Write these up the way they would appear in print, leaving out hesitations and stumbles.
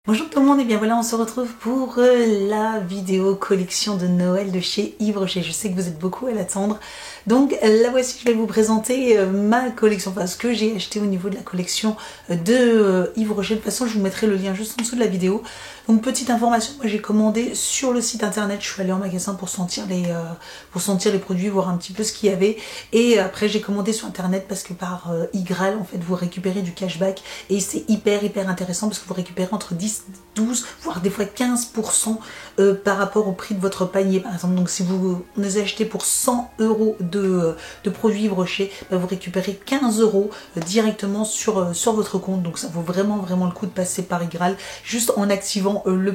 Bonjour tout le monde et bien voilà on se retrouve pour la vidéo collection de Noël de chez Yves Rocher. Je sais que vous êtes beaucoup à l'attendre. Donc là voici, je vais vous présenter ma collection, enfin ce que j'ai acheté au niveau de la collection de Yves Rocher. De toute façon je vous mettrai le lien juste en dessous de la vidéo. Donc petite information, moi j'ai commandé sur le site internet, je suis allée en magasin pour sentir les produits, voir un petit peu ce qu'il y avait. Et après j'ai commandé sur internet parce que par Igral en fait vous récupérez du cashback et c'est hyper intéressant parce que vous récupérez entre 10, 12 voire des fois 15% par rapport au prix de votre panier par exemple. Donc si vous les achetez pour 100 € de produits Yves Rocher, bah, vous récupérez 15 € directement sur votre compte. Donc ça vaut vraiment le coup de passer par Igral juste en activant le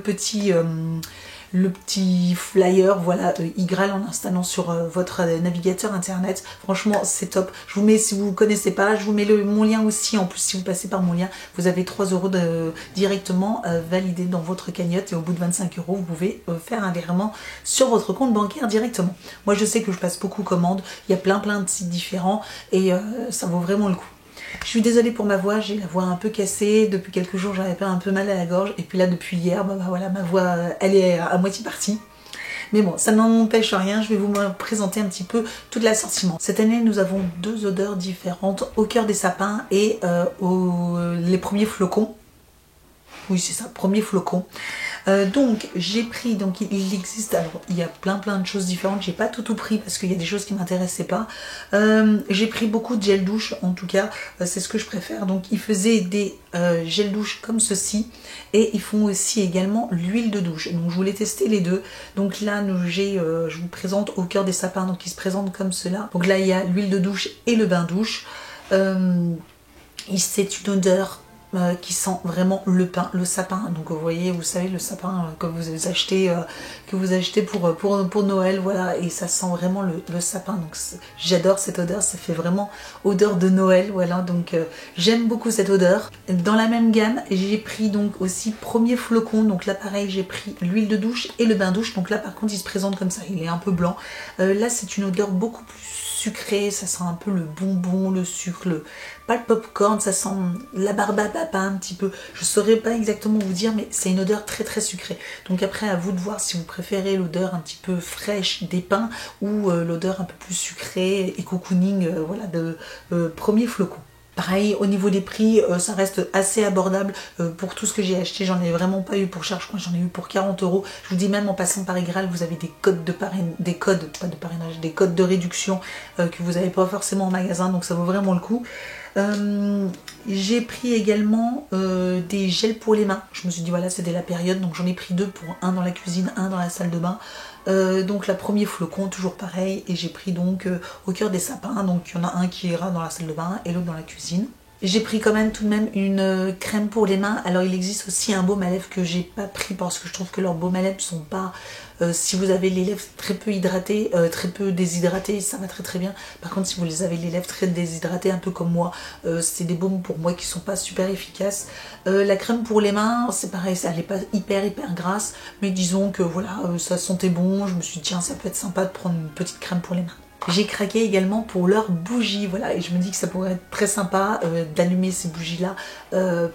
petit flyer, voilà, Igral en installant sur votre navigateur internet. Franchement c'est top. Je vous mets, si vous ne connaissez pas, je vous mets mon lien aussi. En plus si vous passez par mon lien, vous avez 3 € directement validé dans votre cagnotte et au bout de 25 € vous pouvez faire un virement sur votre compte bancaire directement. Moi je sais que je passe beaucoup commande, il y a plein de sites différents et ça vaut vraiment le coup. Je suis désolée pour ma voix, j'ai la voix un peu cassée, depuis quelques jours j'avais pas un peu mal à la gorge et puis là depuis hier, bah voilà, ma voix elle est à moitié partie. Mais bon, ça n'empêche rien, je vais vous présenter un petit peu tout l'assortiment. Cette année nous avons deux odeurs différentes, au cœur des sapins et les premiers flocons. Oui c'est ça, premier flocon. Donc j'ai pris, donc il existe, alors il y a plein de choses différentes, j'ai pas tout pris parce qu'il y a des choses qui m'intéressaient pas. J'ai pris beaucoup de gel douche, en tout cas c'est ce que je préfère. Donc ils faisaient des gel douche comme ceci et ils font aussi également l'huile de douche. Donc je voulais tester les deux. Donc là je vous présente au cœur des sapins, donc ils se présentent comme cela. Donc là il y a l'huile de douche et le bain douche. C'est une odeur qui sent vraiment le sapin. Donc vous voyez, vous savez le sapin que vous achetez pour Noël, voilà, et ça sent vraiment le sapin. Donc j'adore cette odeur, ça fait vraiment odeur de Noël, voilà. Donc j'aime beaucoup cette odeur. Dans la même gamme, j'ai pris donc aussi premier flocon. Donc là pareil, j'ai pris l'huile de douche et le bain douche. Donc là par contre, il se présente comme ça, il est un peu blanc. Là c'est une odeur beaucoup plus sucré, ça sent un peu le bonbon, le sucre, pas le popcorn, ça sent la barbe à papa un petit peu. Je saurais pas exactement vous dire, mais c'est une odeur très sucrée. Donc après, à vous de voir si vous préférez l'odeur un petit peu fraîche des pains ou l'odeur un peu plus sucrée et cocooning, voilà, de premier flocon. Pareil, au niveau des prix, ça reste assez abordable pour tout ce que j'ai acheté. J'en ai vraiment pas eu pour cher, je crois que j'en ai eu pour 40 €. Je vous dis, même en passant par Igral, vous avez des codes de parrainage, des codes de réduction que vous n'avez pas forcément en magasin, donc ça vaut vraiment le coup. J'ai pris également des gels pour les mains. Je me suis dit voilà, c'était la période, donc j'en ai pris deux, pour un dans la cuisine, un dans la salle de bain. Donc la premier flocon, toujours pareil, et j'ai pris donc au cœur des sapins. Donc il y en a un qui ira dans la salle de bain et l'autre dans la cuisine. J'ai pris quand même tout de même une crème pour les mains. Alors il existe aussi un baume à lèvres que j'ai pas pris parce que je trouve que leurs baumes à lèvres sont pas... si vous avez les lèvres très peu hydratées, très peu déshydratées, ça va très bien. Par contre si vous avez les lèvres très déshydratées, un peu comme moi, c'est des baumes pour moi qui sont pas super efficaces. La crème pour les mains, c'est pareil, elle n'est pas hyper grasse, mais disons que voilà, ça sentait bon. Je me suis dit tiens, ça peut être sympa de prendre une petite crème pour les mains. J'ai craqué également pour leurs bougies, voilà, et je me dis que ça pourrait être très sympa d'allumer ces bougies-là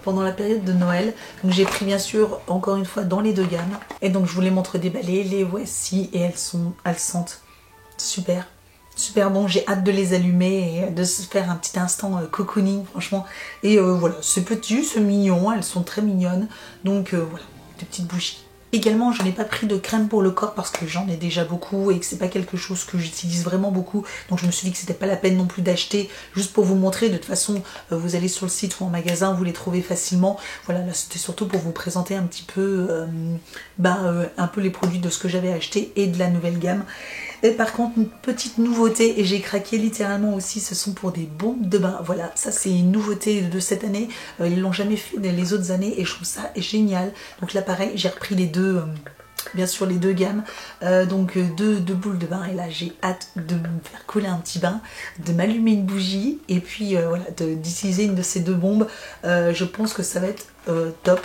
pendant la période de Noël. Donc j'ai pris bien sûr, encore une fois, dans les deux gammes. Et donc je vous les montre déballées, les voici, et elles sentent super bon. J'ai hâte de les allumer et de se faire un petit instant cocooning, franchement. Et voilà, c'est petit, c'est mignon, elles sont très mignonnes. Donc voilà, des petites bougies. Également, je n'ai pas pris de crème pour le corps parce que j'en ai déjà beaucoup et que c'est pas quelque chose que j'utilise vraiment beaucoup. Donc je me suis dit que c'était pas la peine non plus d'acheter, juste pour vous montrer. De toute façon, vous allez sur le site ou en magasin, vous les trouvez facilement. Voilà, là c'était surtout pour vous présenter un petit peu, un peu les produits de ce que j'avais acheté et de la nouvelle gamme. Et par contre, une petite nouveauté, et j'ai craqué littéralement aussi, ce sont pour des bombes de bain. Voilà, ça c'est une nouveauté de cette année. Ils l'ont jamais fait les autres années et je trouve ça génial. Donc là pareil, j'ai repris les deux, bien sûr les deux gammes, donc deux boules de bain. Et là j'ai hâte de me faire couler un petit bain, de m'allumer une bougie et puis voilà, d'utiliser une de ces deux bombes. Je pense que ça va être top.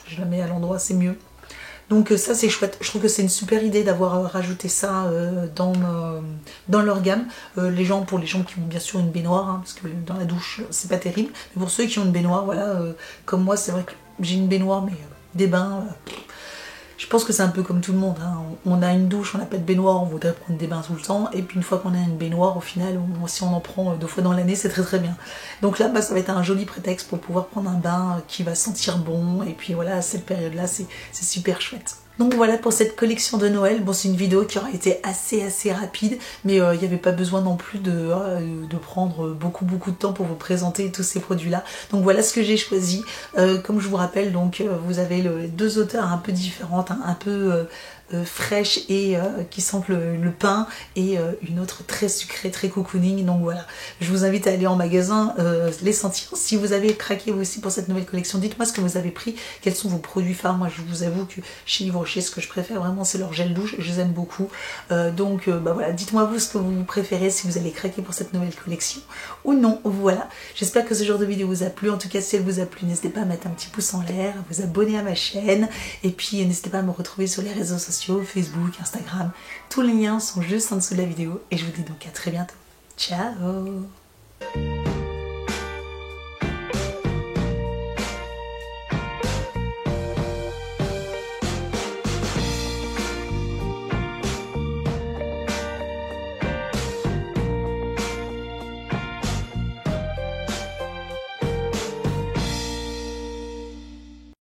Je la mets à l'endroit, c'est mieux. Donc ça c'est chouette, je trouve que c'est une super idée d'avoir rajouté ça dans leur gamme. Pour les gens qui ont bien sûr une baignoire, hein, parce que dans la douche c'est pas terrible, mais pour ceux qui ont une baignoire, voilà, comme moi c'est vrai que j'ai une baignoire mais des bains. Je pense que c'est un peu comme tout le monde, hein. On a une douche, on n'a pas de baignoire, on voudrait prendre des bains tout le temps, et puis une fois qu'on a une baignoire, au final, si on en prend 2 fois dans l'année, c'est très très bien. Donc là, bah, ça va être un joli prétexte pour pouvoir prendre un bain qui va sentir bon, et puis voilà, à cette période-là, c'est super chouette. Donc voilà pour cette collection de Noël. Bon, c'est une vidéo qui aura été assez rapide, mais il n'y avait pas besoin non plus de prendre beaucoup de temps pour vous présenter tous ces produits-là. Donc voilà ce que j'ai choisi. Comme je vous rappelle, donc vous avez 2 auteurs un peu différentes, hein, un peu fraîche et qui sentent le pain, et une autre très sucrée, très cocooning. Donc voilà, je vous invite à aller en magasin les sentir. Si vous avez craqué vous aussi pour cette nouvelle collection, dites-moi ce que vous avez pris, quels sont vos produits phares. Moi je vous avoue que chez Yves Rocher, ce que je préfère vraiment, c'est leur gel douche, je les aime beaucoup. Bah voilà, dites-moi vous ce que vous préférez, si vous allez craquer pour cette nouvelle collection ou non. Voilà, j'espère que ce genre de vidéo vous a plu. En tout cas, si elle vous a plu, n'hésitez pas à mettre un petit pouce en l'air, à vous abonner à ma chaîne, et puis n'hésitez pas à me retrouver sur les réseaux sociaux, Facebook, Instagram. Tous les liens sont juste en dessous de la vidéo, et je vous dis donc à très bientôt. Ciao!